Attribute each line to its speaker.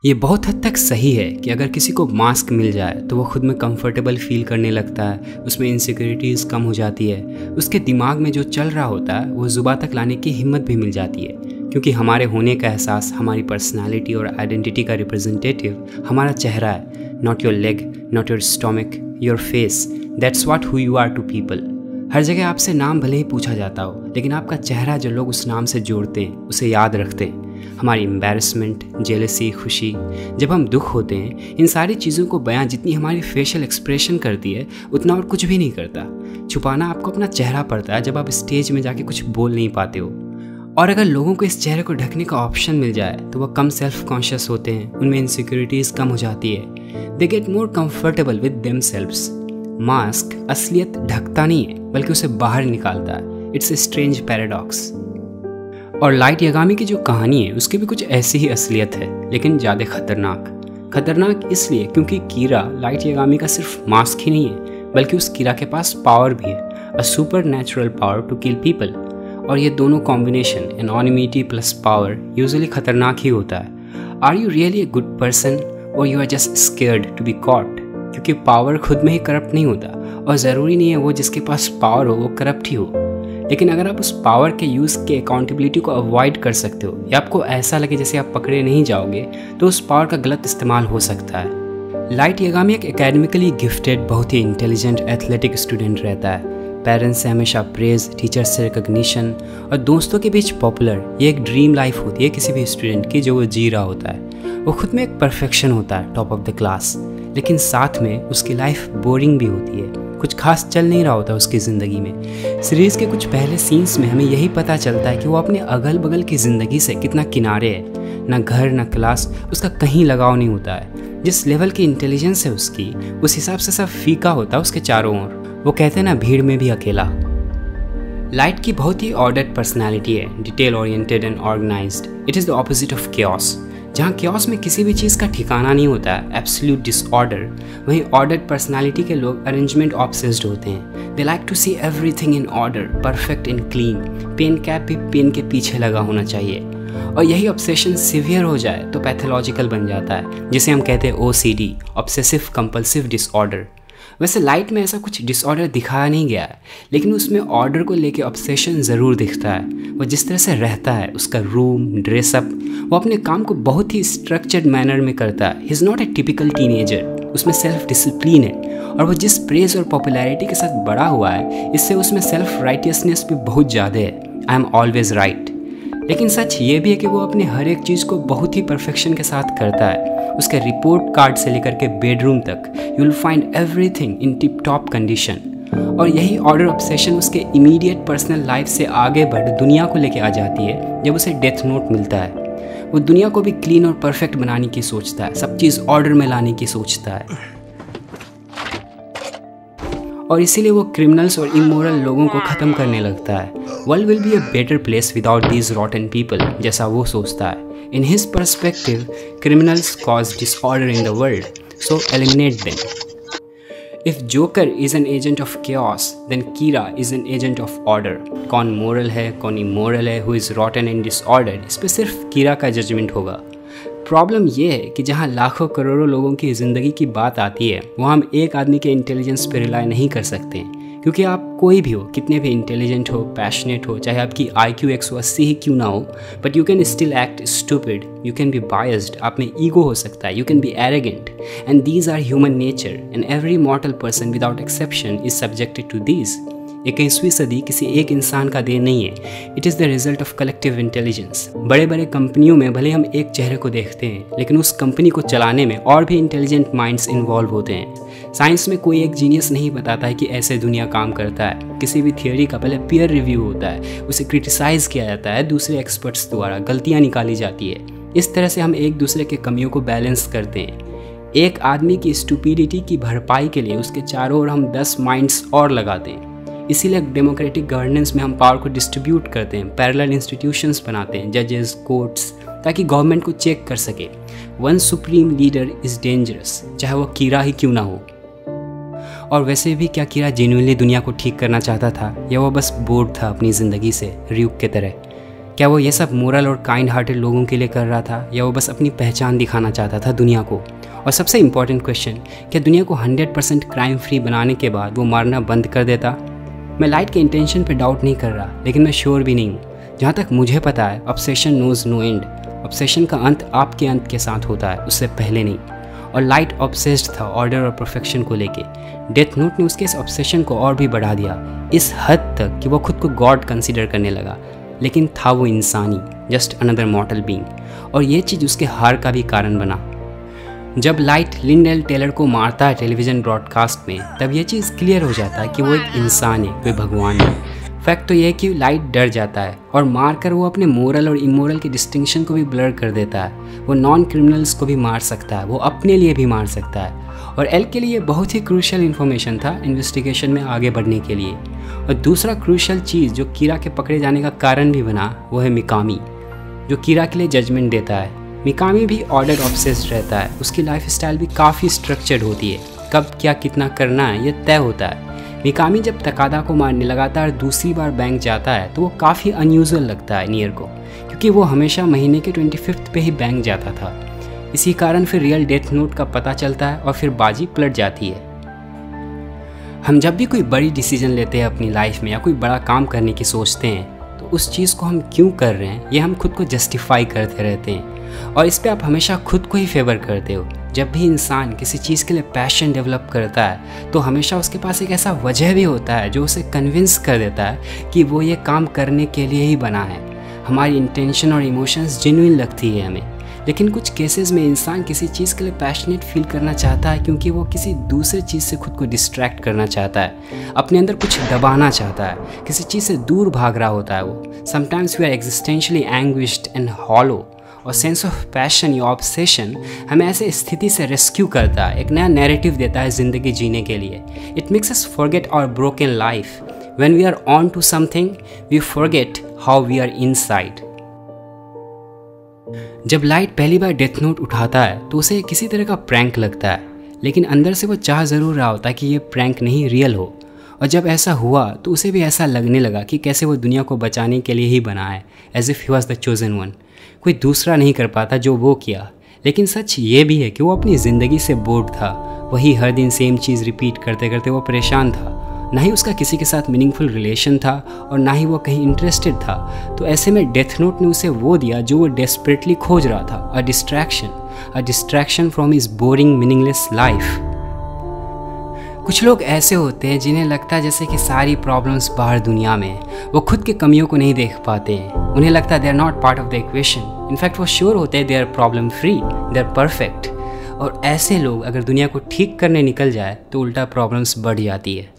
Speaker 1: ये बहुत हद तक सही है कि अगर किसी को मास्क मिल जाए तो वो खुद में कंफर्टेबल फील करने लगता है, उसमें इनसिक्योरिटीज़ कम हो जाती है, उसके दिमाग में जो चल रहा होता है वो ज़ुबान तक लाने की हिम्मत भी मिल जाती है, क्योंकि हमारे होने का एहसास हमारी पर्सनालिटी और आइडेंटिटी का रिप्रेजेंटेटिव हमारा चेहरा है। Not your leg, not your stomach, your face, that's what who you are to people. हर जगह आपसे नाम भले ही पूछा जाता हो, लेकिन आपका चेहरा जो लोग उस नाम से जोड़ते हैं उसे याद रखते हैं। हमारी एम्बैरसमेंट, जेलसी, खुशी, जब हम दुख होते हैं, इन सारी चीज़ों को बयां जितनी हमारी फेशियल एक्सप्रेशन करती है उतना और कुछ भी नहीं करता। छुपाना आपको अपना चेहरा पड़ता है जब आप स्टेज में जाके कुछ बोल नहीं पाते हो। और अगर लोगों को इस चेहरे को ढकने का ऑप्शन मिल जाए तो वह कम सेल्फ कॉन्शियस होते हैं, उनमें इनसिक्योरिटीज़ कम हो जाती है। They get more comfortable with themselves. Mask असलियत ढकता नहीं है बल्कि उसे बाहर निकालता है। It's a strange paradox. और लाइट यागामी की जो कहानी है उसकी भी कुछ ऐसी ही असलियत है, लेकिन ज़्यादा खतरनाक इसलिए क्योंकि कीरा लाइट यागामी का सिर्फ मास्क ही नहीं है, बल्कि उस कीरा के पास पावर भी है, a supernatural power to kill people. और ये दोनों combination, anonymity plus power, usually खतरनाक ही होता है। Are you really a good person और you are just scared to be caught? क्योंकि पावर खुद में ही करप्ट नहीं होता, और ज़रूरी नहीं है वो जिसके पास पावर हो वो करप्ट ही हो। लेकिन अगर आप उस पावर के यूज़ के अकाउंटेबिलिटी को अवॉइड कर सकते हो, या आपको ऐसा लगे जैसे आप पकड़े नहीं जाओगे, तो उस पावर का गलत इस्तेमाल हो सकता है। लाइट यागामी एक एकेडमिकली गिफ्टेड, बहुत ही इंटेलिजेंट, एथलेटिक स्टूडेंट रहता है। पेरेंट्स से हमेशा प्रेज, टीचर से रिकग्निशन और दोस्तों के बीच पॉपुलर। ये एक ड्रीम लाइफ होती है किसी भी स्टूडेंट की जो वो जी रहा होता है। वो खुद में एक परफेक्शन होता है, टॉप ऑफ द क्लास, लेकिन साथ में उसकी लाइफ बोरिंग भी होती है। कुछ खास चल नहीं रहा होता उसकी ज़िंदगी में। सीरीज़ के कुछ पहले सीन्स में हमें यही पता चलता है कि वो अपने अगल बगल की ज़िंदगी से कितना किनारे है। ना घर ना क्लास, उसका कहीं लगाव नहीं होता है। जिस लेवल की इंटेलिजेंस है उसकी, उस हिसाब से सब फीका होता है उसके चारों ओर। वो कहते हैं ना, भीड़ में भी अकेला। लाइट की बहुत ही ऑर्डर्ड पर्सनैलिटी है, detail oriented and organised. It is the opposite of chaos. जहाँ क्योस में किसी भी चीज़ का ठिकाना नहीं होता है, एब्सोल्यूट डिसऑर्डर, वहीं ऑर्डर्ड पर्सनालिटी के लोग अरेंजमेंट ऑब्सेस्ड होते हैं। They like to see everything in order, perfect and clean. Pen cap भी पेन के पीछे लगा होना चाहिए। और यही ऑब्सेशन सिवियर हो जाए तो पैथोलॉजिकल बन जाता है, जिसे हम कहते हैं OCD, ऑब्सेसिव कंपल्सिव डिसऑर्डर। वैसे लाइट में ऐसा कुछ डिसऑर्डर दिखाया नहीं गया है, लेकिन उसमें ऑर्डर को लेके ऑब्सेशन ज़रूर दिखता है। वो जिस तरह से रहता है, उसका रूम, ड्रेसअप, वो अपने काम को बहुत ही स्ट्रक्चर्ड मैनर में करता है। He is not a typical teenager, उसमें सेल्फ डिसिप्लिन है। और वो जिस प्रेज और पॉपुलैरिटी के साथ बड़ा हुआ है, इससे उसमें सेल्फ राइटियसनेस भी बहुत ज़्यादा है। I am always right. लेकिन सच ये भी है कि वो अपने हर एक चीज़ को बहुत ही परफेक्शन के साथ करता है। उसके रिपोर्ट कार्ड से लेकर के बेडरूम तक you will find everything in tip top condition. और यही ऑर्डर ऑब्सेशन उसके इमीडिएट पर्सनल लाइफ से आगे बढ़ दुनिया को लेके आ जाती है जब उसे डेथ नोट मिलता है। वो दुनिया को भी क्लीन और परफेक्ट बनाने की सोचता है, सब चीज़ ऑर्डर में लाने की सोचता है। और इसीलिए वो क्रिमिनल्स और इमोरल लोगों को ख़त्म करने लगता है। World will be a better place without these रॉटन people, जैसा वो सोचता है। In his perspective, criminals cause disorder in the world, so eliminate them. If Joker is an agent of chaos, then Kira is an agent of order. कौन moral है, कौन immoral है, who is rotten and disordered, इस पर सिर्फ कीरा का judgement होगा। Problem ये है कि जहाँ लाखों करोड़ों लोगों की ज़िंदगी की बात आती है, वहाँ हम एक आदमी के इंटेलिजेंस पे रिलाई नहीं कर सकते, क्योंकि आप कोई भी हो, कितने भी इंटेलिजेंट हो, पैशनेट हो, चाहे आपकी IQ 180 ही क्यों ना हो, but you can still act stupid, you can be biased, आप में ईगो हो सकता है, you can be arrogant, and these are human nature, and every mortal person without exception is subjected to these. 21वीं सदी किसी एक इंसान का देन नहीं है, it is the result of collective intelligence. बड़े बड़े कंपनियों में भले हम एक चेहरे को देखते हैं, लेकिन उस कंपनी को चलाने में और भी इंटेलिजेंट माइंड्स इन्वॉल्व होते हैं। साइंस में कोई एक जीनियस नहीं बताता है कि ऐसे दुनिया काम करता है। किसी भी थियोरी का पहले पीयर रिव्यू होता है, उसे क्रिटिसाइज़ किया जाता है, दूसरे एक्सपर्ट्स द्वारा गलतियाँ निकाली जाती है। इस तरह से हम एक दूसरे के कमियों को बैलेंस करते हैं। एक आदमी की स्टूपिडिटी की भरपाई के लिए उसके चारों ओर हम 10 माइंड्स और लगाते हैं। इसीलिए डेमोक्रेटिक गवर्नेंस में हम पावर को डिस्ट्रीब्यूट करते हैं, पैरेलल इंस्टीट्यूशंस बनाते हैं, जजेस, कोर्ट्स, ताकि गवर्नमेंट को चेक कर सके। One supreme leader is dangerous, चाहे वो कीरा ही क्यों ना हो। और वैसे भी क्या कीरा जेन्युइनली दुनिया को ठीक करना चाहता था, या वो बस बोर्ड था अपनी ज़िंदगी से, र्यूक के तरह? क्या वो ये सब मोरल और काइंड हार्टेड लोगों के लिए कर रहा था, या वो बस अपनी पहचान दिखाना चाहता था दुनिया को? और सबसे इम्पॉर्टेंट क्वेश्चन, क्या दुनिया को 100% क्राइम फ्री बनाने के बाद वो मारना बंद कर देता? मैं लाइट के इंटेंशन पे डाउट नहीं कर रहा, लेकिन मैं श्योर भी नहीं हूँ। जहाँ तक मुझे पता है, obsession knows no end. Obsession का अंत आपके अंत के साथ होता है, उससे पहले नहीं। और लाइट ऑब्सेस्ड था ऑर्डर और परफेक्शन को लेके। डेथ नोट ने उसके इस ऑब्सेशन को और भी बढ़ा दिया, इस हद तक कि वो खुद को गॉड कंसिडर करने लगा। लेकिन था वो इंसानी, जस्ट अनदर मॉर्टल बीइंग। और ये चीज़ उसके हार का भी कारण बना। जब लाइट लिंडेल टेलर को मारता है टेलीविज़न ब्रॉडकास्ट में, तब ये चीज़ क्लियर हो जाता है कि वो एक इंसान है, कोई भगवान है। फैक्ट तो ये है कि लाइट डर जाता है और मारकर वो अपने मोरल और इमोरल के डिस्टिंक्शन को भी ब्लर कर देता है। वो नॉन क्रिमिनल्स को भी मार सकता है, वो अपने लिए भी मार सकता है। और एल के लिए बहुत ही क्रूशियल इन्फॉर्मेशन था इन्वेस्टिगेशन में आगे बढ़ने के लिए। और दूसरा क्रूशियल चीज़ जो कीरा के पकड़े जाने का कारण भी बना, वो है मिकामी, जो कीरा के लिए जजमेंट देता है। मिकामी भी ऑर्डर ऑब्सेस्ड रहता है, उसकी लाइफ स्टाइल भी काफ़ी स्ट्रक्चर्ड होती है। कब क्या कितना करना है ये तय होता है। मिकामी जब तकादा को मारने लगातार दूसरी बार बैंक जाता है तो वो काफ़ी अनयूजुअल लगता है नियर को, क्योंकि वो हमेशा महीने के 25th पे ही बैंक जाता था। इसी कारण फिर रियल डेथ नोट का पता चलता है और फिर बाजी पलट जाती है। हम जब भी कोई बड़ी डिसीजन लेते हैं अपनी लाइफ में, या कोई बड़ा काम करने की सोचते हैं, तो उस चीज़ को हम क्यों कर रहे हैं ये हम खुद को जस्टिफाई करते रहते हैं। और इस पे आप हमेशा खुद को ही फेवर करते हो। जब भी इंसान किसी चीज़ के लिए पैशन डेवलप करता है, तो हमेशा उसके पास एक ऐसा वजह भी होता है जो उसे कन्विंस कर देता है कि वो ये काम करने के लिए ही बना है। हमारी इंटेंशन और इमोशंस जेन्युइन लगती है हमें। लेकिन कुछ केसेस में इंसान किसी चीज़ के लिए पैशनेट फील करना चाहता है क्योंकि वो किसी दूसरे चीज़ से खुद को डिस्ट्रैक्ट करना चाहता है, अपने अंदर कुछ दबाना चाहता है, किसी चीज़ से दूर भाग रहा होता है वो। Sometimes we are existentially anguished and hollow. और सेंस ऑफ पैशन या ऑब्सेशन हमें ऐसे स्थिति से रेस्क्यू करता है, एक नया नैरेटिव देता है ज़िंदगी जीने के लिए। It makes us forget our broken life. When we are on to something we forget how we are inside. जब लाइट पहली बार डेथ नोट उठाता है तो उसे किसी तरह का प्रैंक लगता है, लेकिन अंदर से वो चाह ज़रूर रहा होता है कि ये प्रैंक नहीं रियल हो। और जब ऐसा हुआ तो उसे भी ऐसा लगने लगा कि कैसे वो दुनिया को बचाने के लिए ही बना है, as if he was the chosen one. कोई दूसरा नहीं कर पाता जो वो किया। लेकिन सच ये भी है कि वो अपनी ज़िंदगी से बोर्ड था। वही हर दिन सेम चीज़ रिपीट करते करते वो परेशान था। ना ही उसका किसी के साथ मीनिंगफुल रिलेशन था और ना ही वो कहीं इंटरेस्टेड था। तो ऐसे में डेथ नोट ने उसे वो दिया जो वो डेस्परेटली खोज रहा था, a distraction from his boring meaningless life. कुछ लोग ऐसे होते हैं जिन्हें लगता है जैसे कि सारी प्रॉब्लम्स बाहर दुनिया में, वो खुद के कमियों को नहीं देख पाते हैं। उन्हें लगता है they are not part of the equation. In fact वो श्योर होते हैं they are problem free, they are perfect. और ऐसे लोग अगर दुनिया को ठीक करने निकल जाए तो उल्टा प्रॉब्लम्स बढ़ जाती है।